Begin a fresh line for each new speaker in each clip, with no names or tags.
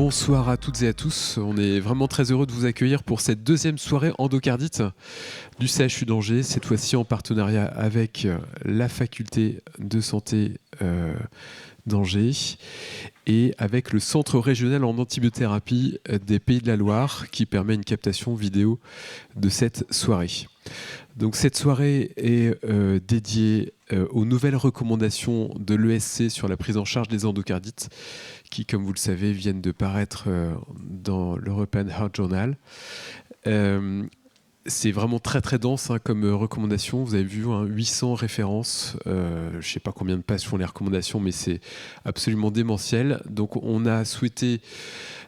Bonsoir à toutes et à tous. On est vraiment très heureux de vous accueillir pour cette deuxième soirée endocardite du CHU d'Angers, cette fois-ci en partenariat avec la faculté de santé d'Angers et avec le centre régional en antibiothérapie des Pays de la Loire qui permet une captation vidéo de cette soirée. Donc cette soirée est dédiée aux nouvelles recommandations de l'ESC sur la prise en charge des endocardites qui, comme vous le savez, viennent de paraître dans l'European Heart Journal. C'est vraiment très très dense comme recommandation. Vous avez vu 800 références. Je ne sais pas combien de pages font les recommandations, mais c'est absolument démentiel. Donc on a souhaité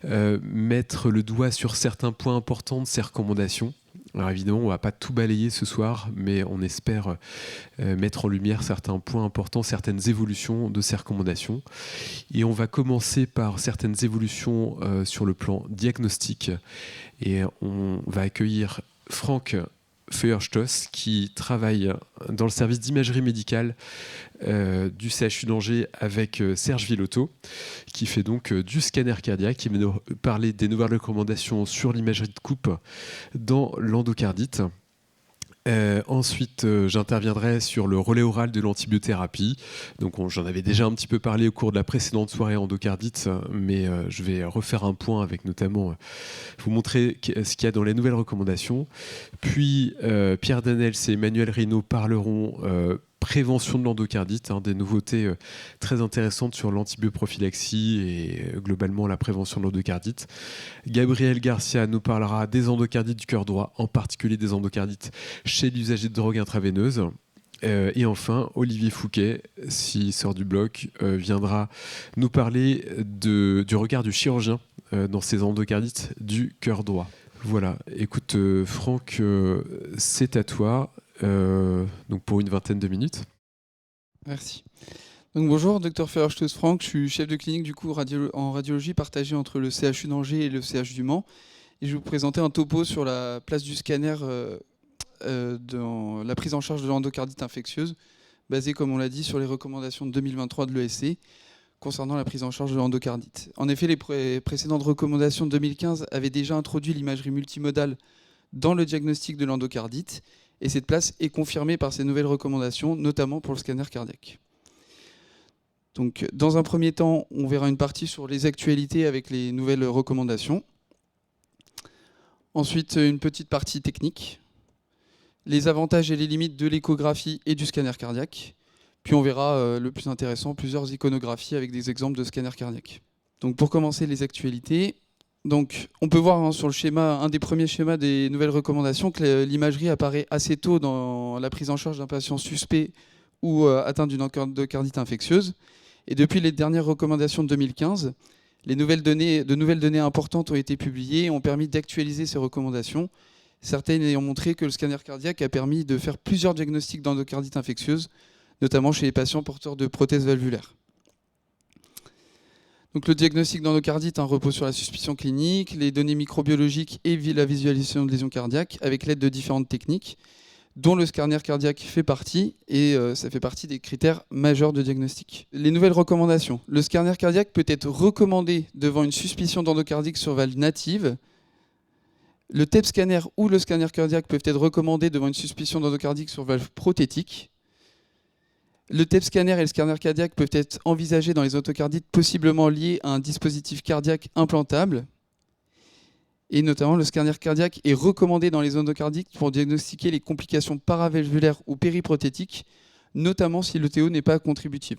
mettre le doigt sur certains points importants de ces recommandations. Alors évidemment, on ne va pas tout balayer ce soir, mais on espère mettre en lumière certains points importants, certaines évolutions de ces recommandations. Et on va commencer par certaines évolutions sur le plan diagnostique. Et on va accueillir Franck Feuerstoss qui travaille dans le service d'imagerie médicale du CHU d'Angers avec Serge Villotto qui fait donc du scanner cardiaque, qui va nous parler des nouvelles recommandations sur l'imagerie de coupe dans l'endocardite. Ensuite, j'interviendrai sur le relais oral de l'antibiothérapie. Donc, j'en avais déjà un petit peu parlé au cours de la précédente soirée endocardite, mais je vais refaire un point avec notamment vous montrer ce qu'il y a dans les nouvelles recommandations. Puis, Pierre Danels et Emmanuel Reynaud parleront prévention de l'endocardite, des nouveautés très intéressantes sur l'antibioprophylaxie et globalement la prévention de l'endocardite. Gabriel Garcia nous parlera des endocardites du cœur droit, en particulier des endocardites chez l'usager de drogue intraveineuse. Et enfin, Olivier Fouquet, s'il sort du bloc, viendra nous parler du regard du chirurgien dans ces endocardites du cœur droit. Voilà, écoute Franck, c'est à toi. Donc pour une vingtaine de minutes.
Merci. Donc bonjour, Dr Feuerstoss Franck, je suis chef de clinique du coup en radiologie partagée entre le CHU d'Angers et le CHU du Mans. Et je vais vous présenter un topo sur la place du scanner dans la prise en charge de l'endocardite infectieuse, basée comme on l'a dit sur les recommandations de 2023 de l'ESC concernant la prise en charge de l'endocardite. En effet, les précédentes recommandations de 2015 avaient déjà introduit l'imagerie multimodale dans le diagnostic de l'endocardite. Et cette place est confirmée par ces nouvelles recommandations, notamment pour le scanner cardiaque. Donc, dans un premier temps, on verra une partie sur les actualités avec les nouvelles recommandations. Ensuite, une petite partie technique, les avantages et les limites de l'échographie et du scanner cardiaque. Puis on verra le plus intéressant, plusieurs iconographies avec des exemples de scanner cardiaque. Donc, pour commencer les actualités, donc, on peut voir sur le schéma, un des premiers schémas des nouvelles recommandations, que l'imagerie apparaît assez tôt dans la prise en charge d'un patient suspect ou atteint d'une endocardite infectieuse. Et depuis les dernières recommandations de 2015, de nouvelles données importantes ont été publiées et ont permis d'actualiser ces recommandations, certaines ayant montré que le scanner cardiaque a permis de faire plusieurs diagnostics d'endocardite infectieuse, notamment chez les patients porteurs de prothèses valvulaires. Donc, le diagnostic d'endocardite repose sur la suspicion clinique, les données microbiologiques et la visualisation de lésions cardiaques avec l'aide de différentes techniques, dont le scanner cardiaque fait partie, et ça fait partie des critères majeurs de diagnostic. Les nouvelles recommandations. Le scanner cardiaque peut être recommandé devant une suspicion d'endocardite sur valve native. Le TEP scanner ou le scanner cardiaque peuvent être recommandés devant une suspicion d'endocardite sur valve prothétique. Le TEP scanner et le scanner cardiaque peuvent être envisagés dans les endocardites possiblement liés à un dispositif cardiaque implantable. Et notamment, le scanner cardiaque est recommandé dans les endocardites pour diagnostiquer les complications paravalvulaires ou périprothétiques, notamment si l'ETO n'est pas contributive.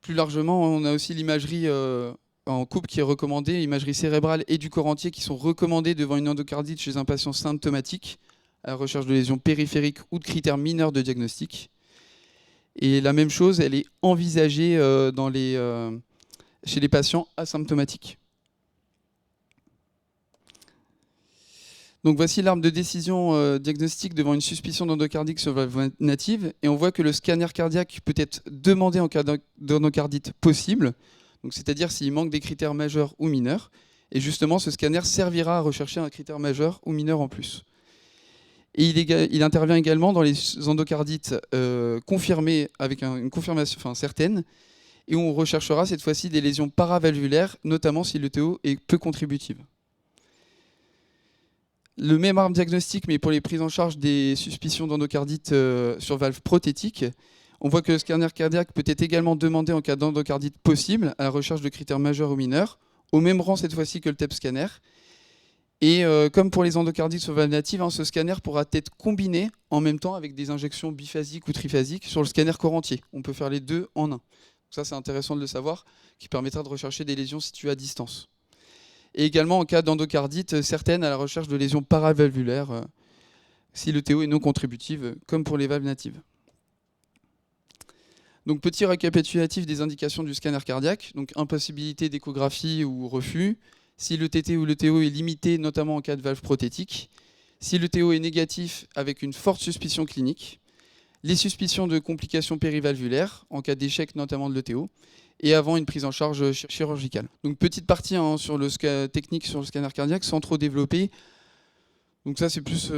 Plus largement, on a aussi l'imagerie en coupe qui est recommandée, l'imagerie cérébrale et du corps entier qui sont recommandées devant une endocardite chez un patient symptomatique, à la recherche de lésions périphériques ou de critères mineurs de diagnostic. Et la même chose, elle est envisagée chez les patients asymptomatiques. Donc voici l'arbre de décision diagnostique devant une suspicion d'endocardite sur valve native. Et on voit que le scanner cardiaque peut être demandé en cas d'endocardite possible, c'est-à-dire s'il manque des critères majeurs ou mineurs. Et justement, ce scanner servira à rechercher un critère majeur ou mineur en plus. Et il intervient également dans les endocardites confirmées avec une confirmation certaine et on recherchera cette fois-ci des lésions paravalvulaires, notamment si l'ETO est peu contributive. Le même arme diagnostique, mais pour les prises en charge des suspicions d'endocardite sur valve prothétique. On voit que le scanner cardiaque peut être également demandé en cas d'endocardite possible, à la recherche de critères majeurs ou mineurs, au même rang cette fois-ci que le TEP scanner. Et comme pour les endocardites sur valve native, ce scanner pourra être combiné en même temps avec des injections biphasiques ou triphasiques sur le scanner corps entier. On peut faire les deux en un. Donc ça, c'est intéressant de le savoir, qui permettra de rechercher des lésions situées à distance. Et également en cas d'endocardite certaine à la recherche de lésions paravalvulaires, si l'ETO est non contributive, comme pour les valves natives. Donc petit récapitulatif des indications du scanner cardiaque, donc impossibilité d'échographie ou refus, si le TT ou l'ETO est limité, notamment en cas de valve prothétique, si l'ETO est négatif avec une forte suspicion clinique, les suspicions de complications périvalvulaires, en cas d'échec notamment de l'ETO, et avant une prise en charge chirurgicale. Donc petite partie sur le technique sur le scanner cardiaque, sans trop développer. Donc ça, c'est plus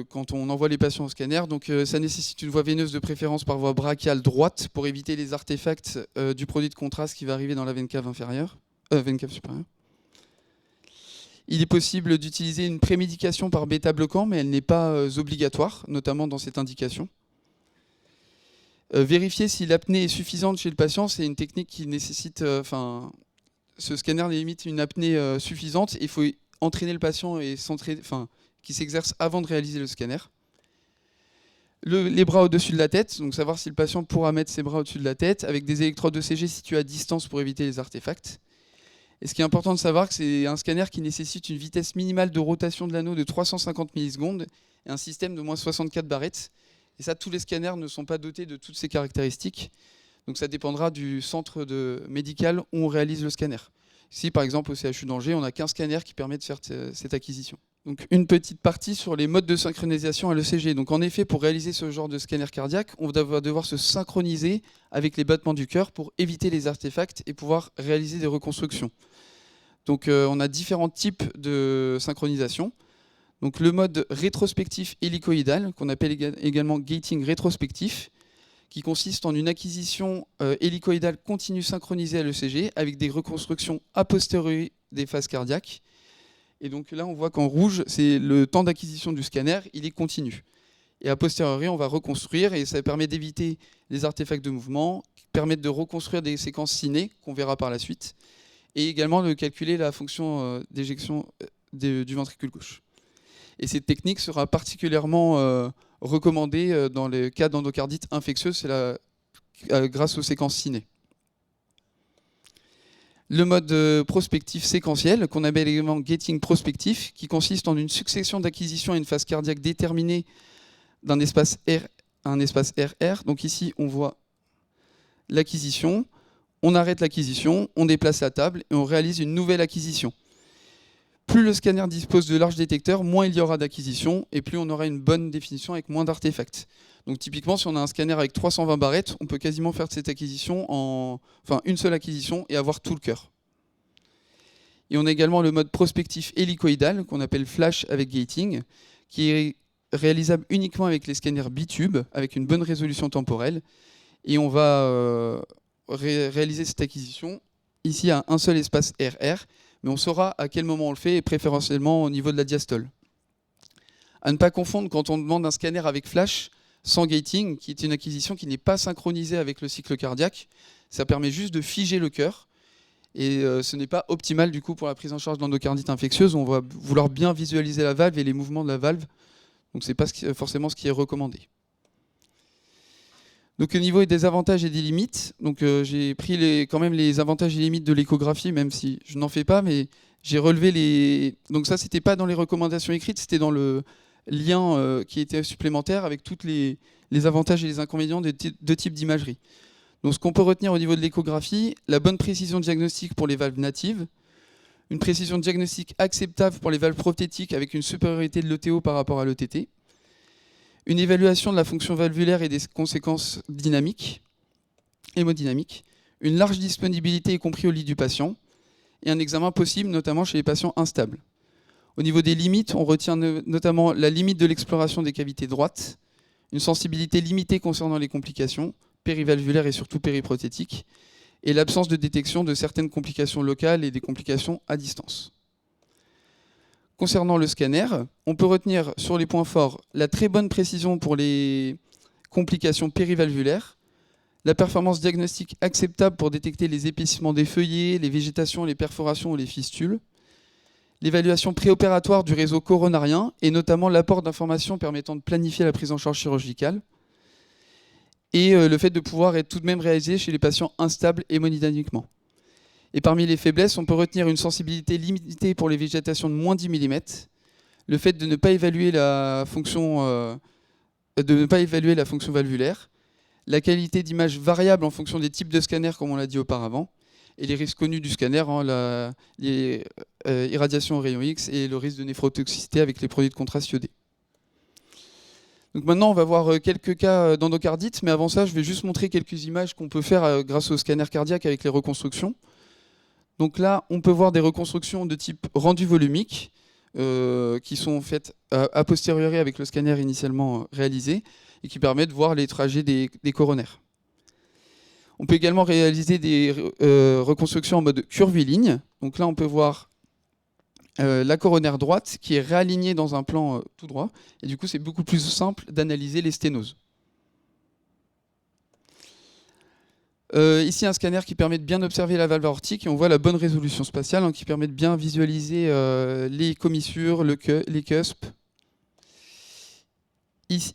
quand on envoie les patients au scanner. Donc ça nécessite une voie veineuse de préférence par voie brachiale droite pour éviter les artefacts du produit de contraste qui va arriver dans la veine cave inférieure, veine cave supérieure. Il est possible d'utiliser une prémédication par bêta-bloquant, mais elle n'est pas obligatoire, notamment dans cette indication. Vérifier si l'apnée est suffisante chez le patient, c'est une technique qui nécessite... ce scanner limite une apnée suffisante. Il faut entraîner le patient et qui s'exerce avant de réaliser le scanner. Les bras au-dessus de la tête, donc savoir si le patient pourra mettre ses bras au-dessus de la tête, avec des électrodes ECG situées à distance pour éviter les artefacts. Et ce qui est important de savoir, que c'est un scanner qui nécessite une vitesse minimale de rotation de l'anneau de 350 millisecondes et un système de moins 64 barrettes. Et ça, tous les scanners ne sont pas dotés de toutes ces caractéristiques. Donc ça dépendra du centre médical où on réalise le scanner. Ici, par exemple, au CHU d'Angers, on a qu'un scanner qui permet de faire cette acquisition. Donc une petite partie sur les modes de synchronisation à l'ECG. Donc en effet, pour réaliser ce genre de scanner cardiaque, on va devoir se synchroniser avec les battements du cœur pour éviter les artefacts et pouvoir réaliser des reconstructions. Donc on a différents types de synchronisation. Donc le mode rétrospectif hélicoïdal, qu'on appelle également gating rétrospectif, qui consiste en une acquisition hélicoïdale continue synchronisée à l'ECG avec des reconstructions a posteriori des phases cardiaques. Et donc là, on voit qu'en rouge, c'est le temps d'acquisition du scanner, il est continu. Et a posteriori, on va reconstruire et ça permet d'éviter les artefacts de mouvement, qui permettent de reconstruire des séquences ciné qu'on verra par la suite, et également de calculer la fonction d'éjection du ventricule gauche. Et cette technique sera particulièrement recommandée dans les cas d'endocardite infectieuse, grâce aux séquences ciné. Le mode prospectif séquentiel, qu'on appelle également gating prospectif, qui consiste en une succession d'acquisitions à une phase cardiaque déterminée d'un espace RR. Donc ici, on voit l'acquisition, on arrête l'acquisition, on déplace la table et on réalise une nouvelle acquisition. Plus le scanner dispose de larges détecteurs, moins il y aura d'acquisition et plus on aura une bonne définition avec moins d'artefacts. Donc typiquement, si on a un scanner avec 320 barrettes, on peut quasiment faire cette acquisition une seule acquisition et avoir tout le cœur. Et on a également le mode prospectif hélicoïdal, qu'on appelle flash avec gating, qui est réalisable uniquement avec les scanners bitube, avec une bonne résolution temporelle. Et on va réaliser cette acquisition ici à un seul espace RR, mais on saura à quel moment on le fait, et préférentiellement au niveau de la diastole. À ne pas confondre quand on demande un scanner avec flash, sans gating, qui est une acquisition qui n'est pas synchronisée avec le cycle cardiaque. Ça permet juste de figer le cœur. Et ce n'est pas optimal du coup pour la prise en charge d'endocardite infectieuse. On va vouloir bien visualiser la valve et les mouvements de la valve. Donc ce n'est pas forcément ce qui est recommandé. Donc au niveau des avantages et des limites, j'ai pris quand même les avantages et limites de l'échographie, même si je n'en fais pas, mais j'ai relevé les... Donc ça, c'était pas dans les recommandations écrites, c'était dans le lien qui était supplémentaire avec tous les avantages et les inconvénients de deux types d'imagerie. Donc ce qu'on peut retenir au niveau de l'échographie, la bonne précision diagnostique pour les valves natives, une précision diagnostique acceptable pour les valves prothétiques avec une supériorité de l'ETO par rapport à l'ETT, une évaluation de la fonction valvulaire et des conséquences dynamiques, hémodynamiques, une large disponibilité y compris au lit du patient, et un examen possible notamment chez les patients instables. Au niveau des limites, on retient notamment la limite de l'exploration des cavités droites, une sensibilité limitée concernant les complications périvalvulaires et surtout périprothétiques, et l'absence de détection de certaines complications locales et des complications à distance. Concernant le scanner, on peut retenir sur les points forts la très bonne précision pour les complications périvalvulaires, la performance diagnostique acceptable pour détecter les épaississements des feuillets, les végétations, les perforations ou les fistules, l'évaluation préopératoire du réseau coronarien et notamment l'apport d'informations permettant de planifier la prise en charge chirurgicale, et le fait de pouvoir être tout de même réalisé chez les patients instables hémodynamiquement. Et parmi les faiblesses, on peut retenir une sensibilité limitée pour les végétations de moins 10 mm, le fait de ne pas évaluer la fonction valvulaire, la qualité d'image variable en fonction des types de scanners, comme on l'a dit auparavant, et les risques connus du scanner, les irradiations aux rayons X et le risque de néphrotoxicité avec les produits de contraste iodé. Donc maintenant, on va voir quelques cas d'endocardite, mais avant ça, je vais juste montrer quelques images qu'on peut faire grâce au scanner cardiaque avec les reconstructions. Donc là, on peut voir des reconstructions de type rendu volumique, qui sont faites a posteriori avec le scanner initialement réalisé, et qui permettent de voir les trajets des coronaires. On peut également réaliser des reconstructions en mode curviligne. Donc là, on peut voir la coronaire droite qui est réalignée dans un plan tout droit. Et du coup, c'est beaucoup plus simple d'analyser les sténoses. Ici, un scanner qui permet de bien observer la valve aortique. Et on voit la bonne résolution spatiale, qui permet de bien visualiser les commissures, les cuspes.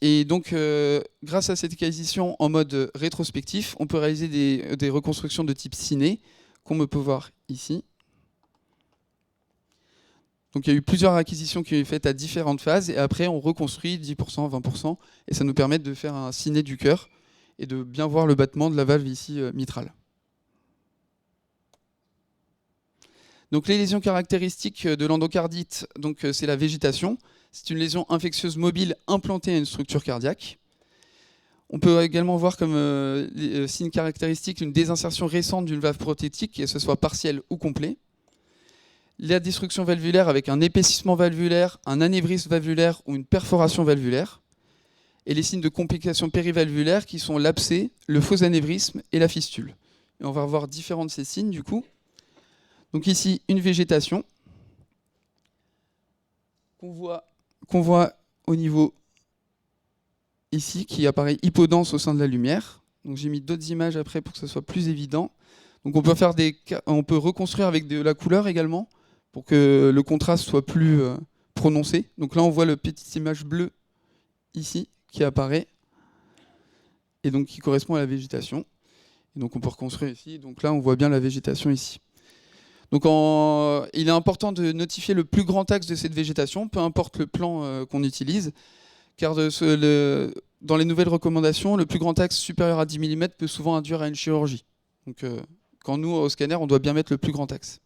Et donc, grâce à cette acquisition en mode rétrospectif, on peut réaliser des reconstructions de type ciné, qu'on peut voir ici. Donc il y a eu plusieurs acquisitions qui ont été faites à différentes phases, et après on reconstruit 10%, 20%, et ça nous permet de faire un ciné du cœur, et de bien voir le battement de la valve ici mitrale. Donc les lésions caractéristiques de l'endocardite, c'est la végétation. C'est une lésion infectieuse mobile implantée à une structure cardiaque. On peut également voir comme signe caractéristique une désinsertion récente d'une valve prothétique, que ce soit partielle ou complet. La destruction valvulaire avec un épaississement valvulaire, un anévrisme valvulaire ou une perforation valvulaire. Et les signes de complications périvalvulaires qui sont l'abcès, le faux anévrisme et la fistule. Et on va revoir différents de ces signes du coup. Donc ici, une végétation qu'on voit au niveau ici, qui apparaît hypodense au sein de la lumière. Donc j'ai mis d'autres images après pour que ce soit plus évident. Donc on peut reconstruire avec de la couleur également, pour que le contraste soit plus prononcé. Donc là on voit la petite image bleue ici qui apparaît, et donc qui correspond à la végétation. Et donc on peut reconstruire ici. Donc là on voit bien la végétation ici. Donc il est important de notifier le plus grand axe de cette végétation, peu importe le plan qu'on utilise, car dans les nouvelles recommandations, le plus grand axe supérieur à 10 mm peut souvent induire à une chirurgie. Donc quand nous, au scanner, on doit bien mettre le plus grand axe.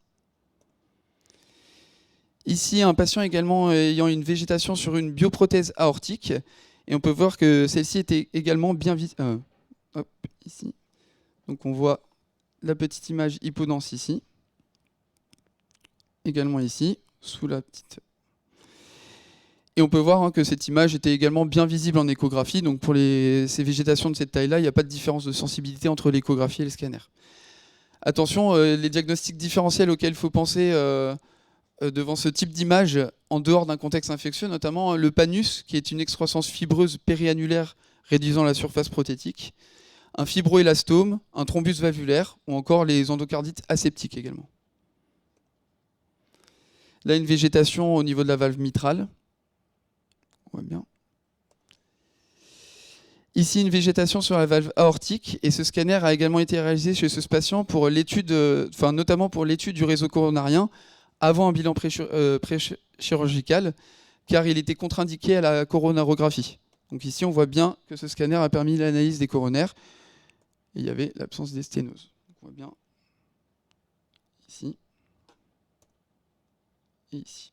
Ici, un patient également ayant une végétation sur une bioprothèse aortique, et on peut voir que celle-ci était également bien visible. Ici. Donc on voit la petite image hypodense ici. Également ici, sous la petite... Et on peut voir que cette image était également bien visible en échographie. Donc pour ces végétations de cette taille-là, il n'y a pas de différence de sensibilité entre l'échographie et le scanner. Attention, les diagnostics différentiels auxquels il faut penser devant ce type d'image, en dehors d'un contexte infectieux, notamment le panus, qui est une excroissance fibreuse périannulaire réduisant la surface prothétique, un fibroélastome, un thrombus valvulaire, ou encore les endocardites aseptiques également. Là, une végétation au niveau de la valve mitrale. On voit bien. Ici, une végétation sur la valve aortique. Et ce scanner a également été réalisé chez ce patient pour l'étude, notamment pour l'étude du réseau coronarien avant un bilan pré-chirurgical, car il était contre-indiqué à la coronarographie. Donc ici, on voit bien que ce scanner a permis l'analyse des coronaires. Et il y avait l'absence des sténoses. On voit bien ici. Et ici.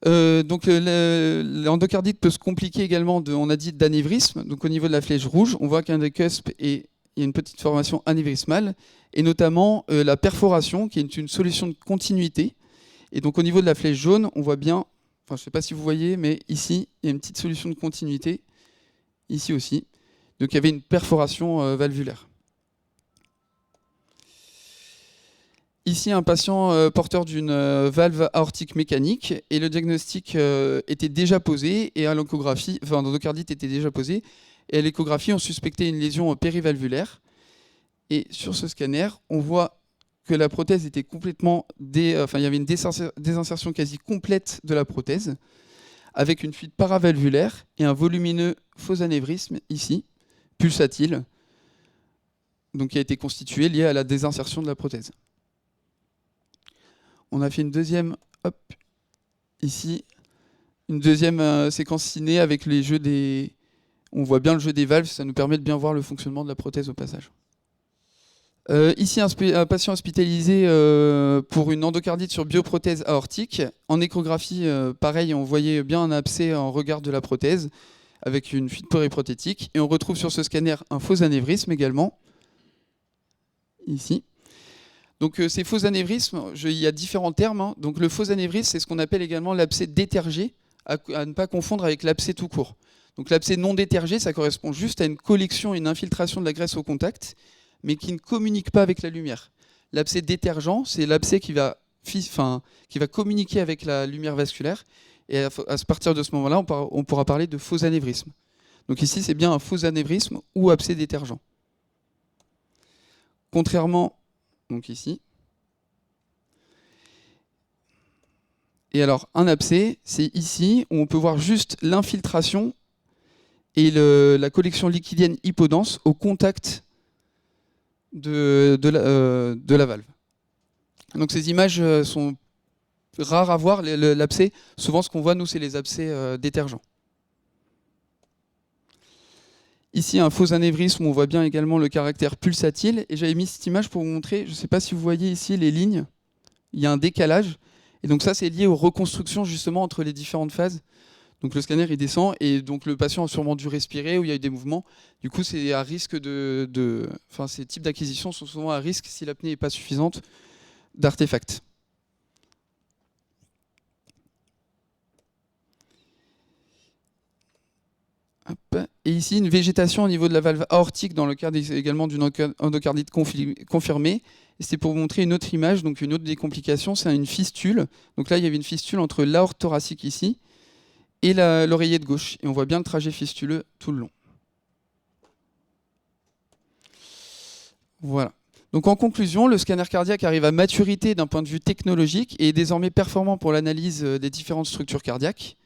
Donc l'endocardite peut se compliquer également, on a dit, d'anévrisme. Donc au niveau de la flèche rouge, on voit qu'un des cuspes il y a une petite formation anévrismale, et notamment la perforation, qui est une solution de continuité. Et donc au niveau de la flèche jaune, on voit bien, je ne sais pas si vous voyez, mais ici, il y a une petite solution de continuité, ici aussi. Donc il y avait une perforation valvulaire. Ici, un patient porteur d'une valve aortique mécanique, et le diagnostic était déjà posé, et à l'échographie, enfin l'endocardite était déjà posée, et à l'échographie, on suspectait une lésion périvalvulaire. Et sur ce scanner, on voit que la prothèse était complètement... il y avait une désinsertion quasi complète de la prothèse, avec une fuite paravalvulaire et un volumineux faux anévrisme ici, pulsatile, donc qui a été constitué lié à la désinsertion de la prothèse. On a fait une deuxième, ici, une deuxième séquence ciné avec les jeux des... On voit bien le jeu des valves, ça nous permet de bien voir le fonctionnement de la prothèse au passage. Ici, un patient hospitalisé pour une endocardite sur bioprothèse aortique. En échographie, pareil, on voyait bien un abcès en regard de la prothèse, avec une fuite périprothétique. Et on retrouve sur ce scanner un faux anévrisme également, ici. Donc ces faux anévrismes, il y a différents termes. Hein. Donc le faux anévrisme, c'est ce qu'on appelle également l'abcès détergé, à ne pas confondre avec l'abcès tout court. Donc l'abcès non détergé, ça correspond juste à une collection et une infiltration de la graisse au contact, mais qui ne communique pas avec la lumière. L'abcès détergent, c'est l'abcès qui va communiquer avec la lumière vasculaire, et à partir de ce moment-là, on pourra parler de faux anévrisme. Donc ici, c'est bien un faux anévrisme ou abcès détergent. Contrairement... Donc ici. Et alors, un abcès, c'est ici, où on peut voir juste l'infiltration et la collection liquidienne hypodense au contact de la valve. Donc ces images sont rares à voir, l'abcès. Souvent, ce qu'on voit, nous, c'est les abcès détergents. Ici, un faux anévrisme où on voit bien également le caractère pulsatile. Et j'avais mis cette image pour vous montrer, je ne sais pas si vous voyez ici les lignes, il y a un décalage. Et donc ça, c'est lié aux reconstructions justement entre les différentes phases. Donc le scanner, il descend et donc le patient a sûrement dû respirer ou il y a eu des mouvements. Du coup, c'est à risque ces types d'acquisitions sont souvent à risque, si l'apnée n'est pas suffisante, d'artefacts. Et ici, une végétation au niveau de la valve aortique dans le cadre également d'une endocardite confirmée. Et c'est pour vous montrer une autre image, donc une autre des complications, c'est une fistule. Donc là, il y avait une fistule entre l'aorte thoracique ici et l'oreiller de gauche. Et on voit bien le trajet fistuleux tout le long. Voilà. Donc en conclusion, le scanner cardiaque arrive à maturité d'un point de vue technologique et est désormais performant pour l'analyse des différentes structures cardiaques.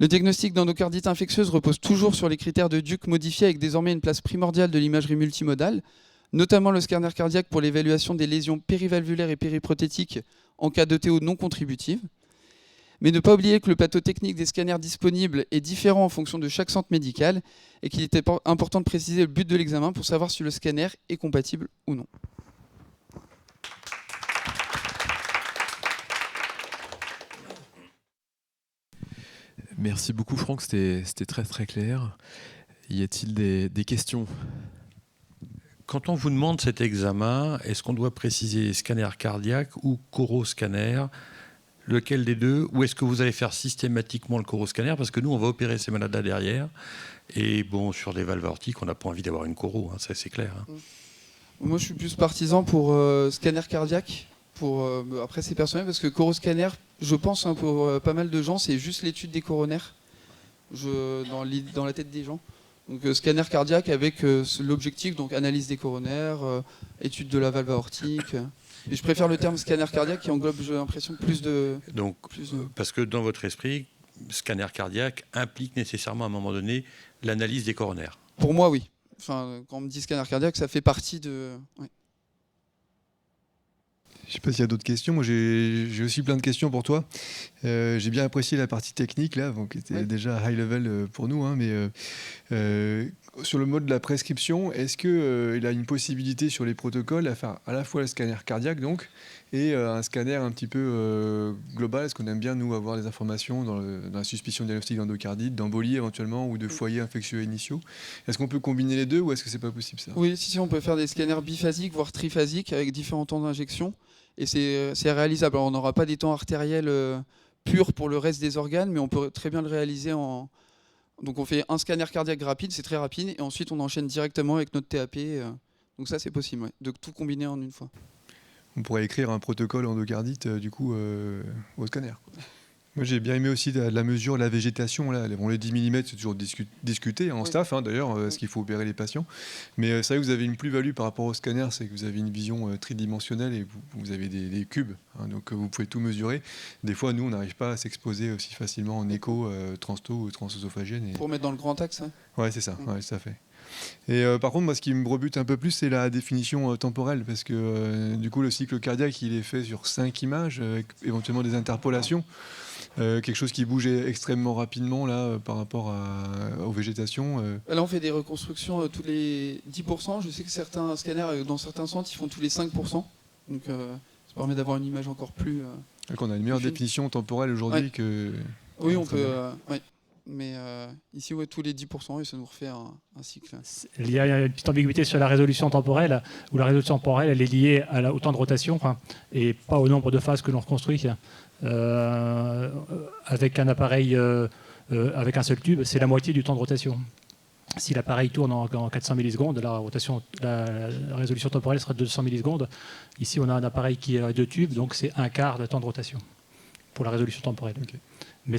Le diagnostic d'endocardite infectieuse repose toujours sur les critères de Duke modifiés avec désormais une place primordiale de l'imagerie multimodale, notamment le scanner cardiaque pour l'évaluation des lésions périvalvulaires et périprothétiques en cas d'ETO non contributive. Mais ne pas oublier que le plateau technique des scanners disponibles est différent en fonction de chaque centre médical et qu'il était important de préciser le but de l'examen pour savoir si le scanner est compatible ou non.
Merci beaucoup Franck, c'était très très clair. Y a-t-il des questions ?
Quand on vous demande cet examen, est-ce qu'on doit préciser scanner cardiaque ou coroscanner ? Lequel des deux ? Ou est-ce que vous allez faire systématiquement le coroscanner ? Parce que nous, on va opérer ces malades-là derrière. Et bon, sur des valves aortiques, on n'a pas envie d'avoir une coro, hein, ça c'est clair. Hein.
Moi, je suis plus partisan pour scanner cardiaque. Après, c'est personnel parce que coroscanner, je pense pour pas mal de gens, c'est juste l'étude des coronaires dans la tête des gens. Donc scanner cardiaque avec l'objectif, donc analyse des coronaires, étude de la valve aortique. Et je préfère le terme scanner cardiaque qui englobe, j'ai l'impression, plus de...
Donc, parce que dans votre esprit, scanner cardiaque implique nécessairement à un moment donné l'analyse des coronaires.
Pour moi, oui. Enfin, quand on me dit scanner cardiaque, ça fait partie de... Ouais.
Je ne sais pas s'il y a d'autres questions. Moi, j'ai aussi plein de questions pour toi. J'ai bien apprécié la partie technique, là, qui était déjà high level pour nous. Hein, mais sur le mode de la prescription, est-ce qu'il a une possibilité sur les protocoles à faire à la fois le scanner cardiaque donc, et un scanner un petit peu global ? Est-ce qu'on aime bien, nous, avoir des informations dans la suspicion diagnostique d'endocardite, d'embolie éventuellement, ou de foyers infectieux initiaux ? Est-ce qu'on peut combiner les deux ou est-ce que c'est pas possible ça ?
Oui, si, on peut faire des scanners biphasiques, voire triphasiques, avec différents temps d'injection. Et c'est réalisable. Alors, on n'aura pas des temps artériels purs pour le reste des organes, mais on peut très bien le réaliser Donc on fait un scanner cardiaque rapide, c'est très rapide, et ensuite on enchaîne directement avec notre TAP. Donc ça c'est possible, ouais, de tout combiner en une fois.
On pourrait écrire un protocole endocardite du coup au scanner. Moi j'ai bien aimé aussi la mesure de la végétation. Là. Bon, les 10 mm c'est toujours discuté en staff d'ailleurs, est-ce qu'il faut opérer les patients. Mais c'est vrai que vous avez une plus-value par rapport au scanner, c'est que vous avez une vision tridimensionnelle et vous avez des cubes, donc vous pouvez tout mesurer. Des fois nous on n'arrive pas à s'exposer aussi facilement en écho transto ou transœsophagienne.
Pour mettre dans le grand axe.
Ouais c'est ça, ouais, ça fait. Et par contre, moi, ce qui me rebute un peu plus, c'est la définition temporelle, parce que du coup, le cycle cardiaque, il est fait sur 5 images, avec éventuellement des interpolations, quelque chose qui bouge extrêmement rapidement là, par rapport aux végétations.
Là, on fait des reconstructions tous les 10%. Je sais que certains scanners, dans certains centres, ils font tous les 5%. Donc, ça permet d'avoir une image encore plus...
Donc, on a une meilleure définition temporelle aujourd'hui que...
Oui, on peut... ouais. Mais ici, ouais, tous les 10%, et ça nous refait un cycle.
Il y a une petite ambiguïté sur la résolution temporelle, où la résolution temporelle elle est liée au temps de rotation et pas au nombre de phases que l'on reconstruit. Avec un appareil avec un seul tube, c'est la moitié du temps de rotation. Si l'appareil tourne en 400 millisecondes, la résolution temporelle sera de 200 millisecondes. Ici, on a un appareil qui a 2 tubes, donc c'est un quart de temps de rotation pour la résolution temporelle. Okay. Mais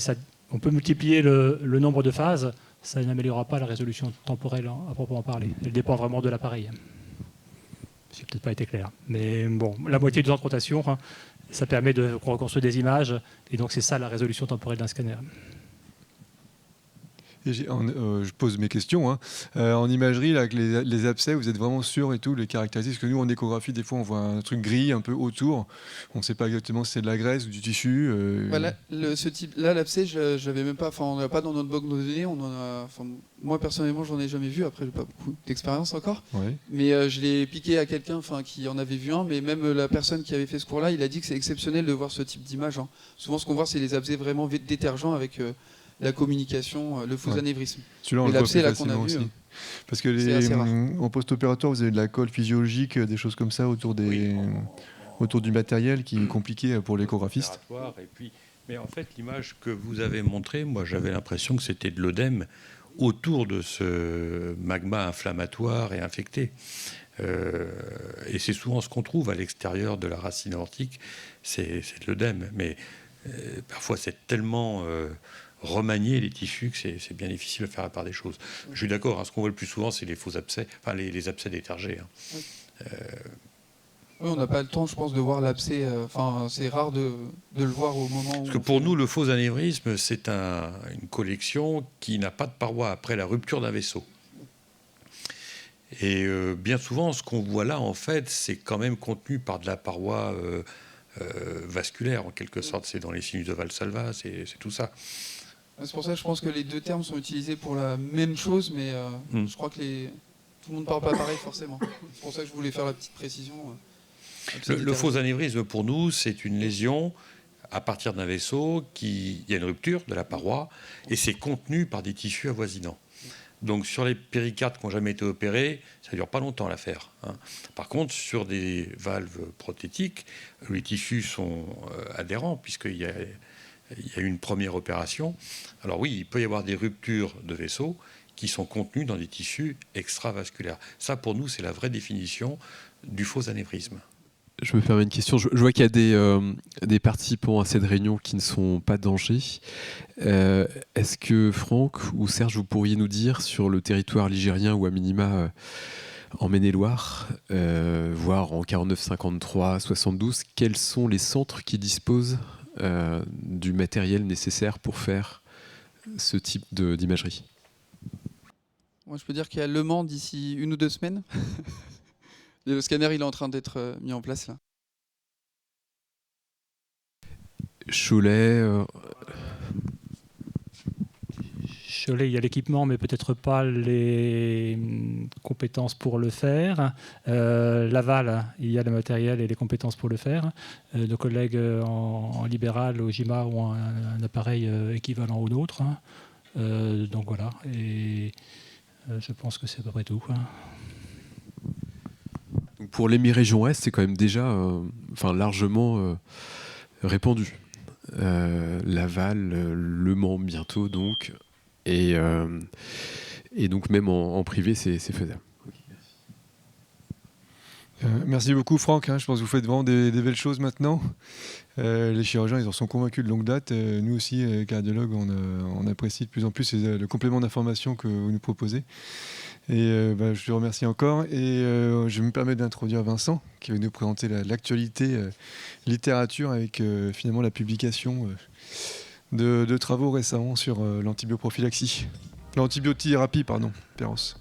on peut multiplier le nombre de phases, ça n'améliorera pas la résolution temporelle à proprement parler. Elle dépend vraiment de l'appareil. Ça n'a peut-être pas été clair. Mais bon, la moitié du temps de rotation, ça permet de reconstruire des images, et donc c'est ça la résolution temporelle d'un scanner.
Et je pose mes questions. En imagerie, là, avec les abcès, vous êtes vraiment sûr et tout, les caractéristiques? Parce que nous, en échographie, des fois, on voit un truc gris un peu autour. On ne sait pas exactement si c'est de la graisse ou du tissu.
Voilà, ce type-là, l'abcès, j'avais même pas. Enfin, on n'a pas dans notre banque de données. Moi, personnellement, j'en ai jamais vu. Après, j'ai pas beaucoup d'expérience encore.
Ouais.
Mais je l'ai piqué à quelqu'un, qui en avait vu un. Mais même la personne qui avait fait ce cours-là, il a dit que c'est exceptionnel de voir ce type d'image. Souvent, ce qu'on voit, c'est les abcès vraiment détergents avec la communication, le faux anévrisme.
Celui-là, on le voit plus facilement aussi. Parce que en post-opératoire, vous avez de la colle physiologique, des choses comme ça autour du matériel qui est compliqué pour l'échographiste.
Mais en fait, l'image que vous avez montrée, moi j'avais l'impression que c'était de l'œdème autour de ce magma inflammatoire et infecté. Et c'est souvent ce qu'on trouve à l'extérieur de la racine aortique, c'est de l'œdème. Mais parfois c'est tellement... remanier les tissus, que c'est bien difficile de faire la part des choses. Je suis d'accord, ce qu'on voit le plus souvent, c'est les faux abcès, les abcès détergés.
Oui, on n'a pas le temps, je pense, de voir l'abcès. C'est rare de le voir au moment où...
Parce que pour nous, le faux anévrisme, c'est une collection qui n'a pas de paroi après la rupture d'un vaisseau. Et bien souvent, ce qu'on voit là, en fait, c'est quand même contenu par de la paroi vasculaire, en quelque sorte. C'est dans les sinus de Valsalva, c'est tout ça.
C'est pour ça que je pense que les deux termes sont utilisés pour la même chose, mais je crois que tout le monde ne parle pas pareil forcément. C'est pour ça que je voulais faire la petite précision.
Le faux anévrisme, pour nous, c'est une lésion à partir d'un vaisseau il y a une rupture de la paroi et c'est contenu par des tissus avoisinants. Donc sur les péricardes qui n'ont jamais été opérés, ça ne dure pas longtemps l'affaire. Par contre, sur des valves prothétiques, les tissus sont adhérents puisqu'il y a eu une première opération. Alors oui, il peut y avoir des ruptures de vaisseaux qui sont contenues dans des tissus extravasculaires. Ça, pour nous, c'est la vraie définition du faux anévrisme.
Je me permets une question. Je vois qu'il y a des participants à cette réunion qui ne sont pas d'Angers. Est-ce que Franck ou Serge, vous pourriez nous dire sur le territoire ligérien ou à minima en Maine-et-Loire, voire en 49, 53, 72, quels sont les centres qui disposent du matériel nécessaire pour faire ce type d'imagerie?
Moi, je peux dire qu'il y a Le Mans d'ici 1 ou 2 semaines. Le scanner, il est en train d'être mis en place là.
Cholet.
Cholet, il y a l'équipement, mais peut-être pas les compétences pour le faire. Laval, il y a le matériel et les compétences pour le faire. Nos collègues en libéral, au GIMA, ont un appareil équivalent au nôtre. Donc voilà. Et je pense que c'est à peu près tout.
Pour l'hémi-région Est, c'est quand même déjà largement répandu. Laval, Le Mans bientôt, donc Et donc même en privé, c'est faisable.
Merci beaucoup Franck, je pense que vous faites vraiment des belles choses maintenant. Les chirurgiens, ils en sont convaincus de longue date. Nous aussi, cardiologues, on apprécie de plus en plus le complément d'information que vous nous proposez. Et je te remercie encore. Et je me permets d'introduire Vincent, qui va nous présenter l'actualité littérature avec finalement la publication de travaux récemment sur l'antibiothérapie, pardon, Péros.